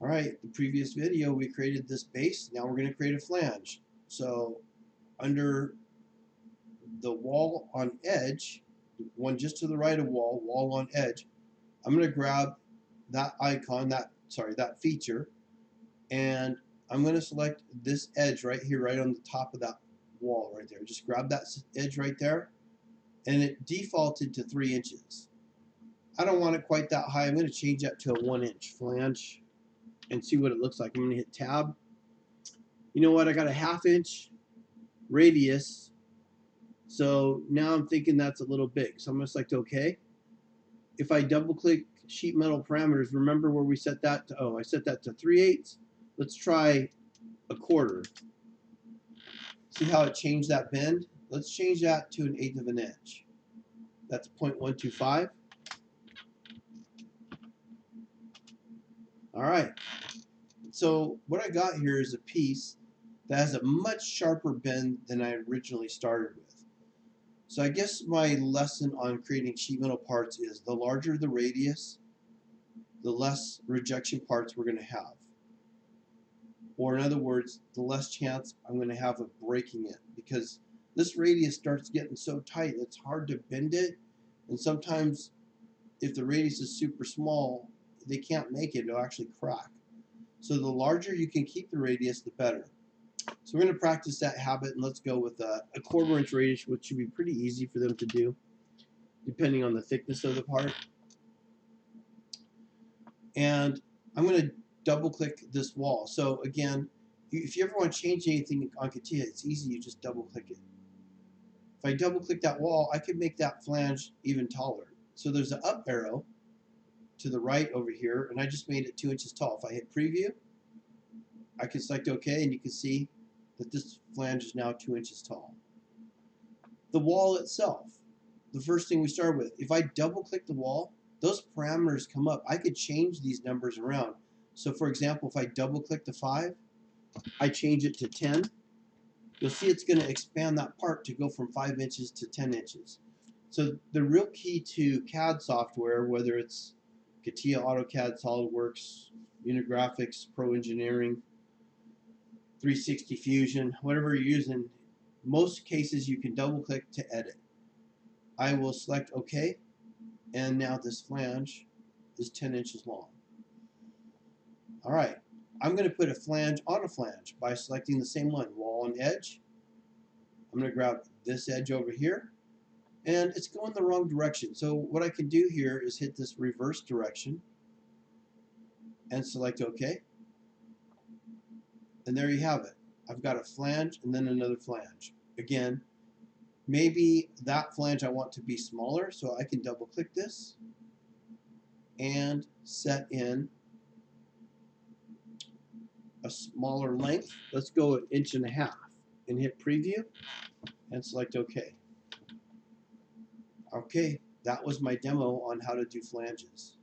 Alright, the previous video we created this base. Now we're going to create a flange. So under the wall on edge, one just to the right of wall on edge, I'm going to grab that icon, that feature, and I'm going to select this edge right here, right on the top of that wall right there. Just grab that edge right there, and it defaulted to 3 inches. I don't want it quite that high. I'm going to change that to a 1-inch flange and see what it looks like. I'm going to hit tab. You know what? I got a 1/2 inch radius. So now I'm thinking that's a little big. So I'm going to select OK. If I double click sheet metal parameters, remember where we set that to? Oh, I set that to 3/8. Let's try 1/4. See how it changed that bend? Let's change that to 1/8 of an inch. That's 0.125. All right. So what I got here is a piece that has a much sharper bend than I originally started with. So I guess my lesson on creating sheet metal parts is the larger the radius, the less rejection parts we're going to have. Or in other words, the less chance I'm going to have of breaking it, because this radius starts getting so tight it's hard to bend it, and sometimes if the radius is super small, they can't make it, it'll actually crack. So the larger you can keep the radius, the better. So we're going to practice that habit, and let's go with a 1/4 inch radius, which should be pretty easy for them to do, depending on the thickness of the part. And I'm going to double click this wall. So again, if you ever want to change anything on CATIA, it's easy, you just double click it. If I double click that wall, I can make that flange even taller. So there's an up arrow to the right over here, and I just made it 2 inches tall. If I hit preview, I can select OK, and you can see that this flange is now 2 inches tall. The wall itself, the first thing we start with, if I double click the wall, those parameters come up. I could change these numbers around. So for example, if I double click the 5, I change it to 10, you'll see it's going to expand that part to go from 5 inches to 10 inches. So the real key to CAD software, whether it's CATIA, AutoCAD, SolidWorks, Unigraphics, Pro Engineering, 360 Fusion, whatever you're using, most cases you can double click to edit. I will select OK, and now this flange is 10 inches long. All right, I'm going to put a flange on a flange by selecting the same one, wall on edge. I'm going to grab this edge over here, and it's going the wrong direction. So what I can do here is hit this reverse direction and select OK. And there you have it. I've got a flange and then another flange. Again, maybe that flange I want to be smaller, so I can double click this and set in a smaller length. Let's go 1.5 inches and hit preview and select OK. Okay, that was my demo on how to do flanges.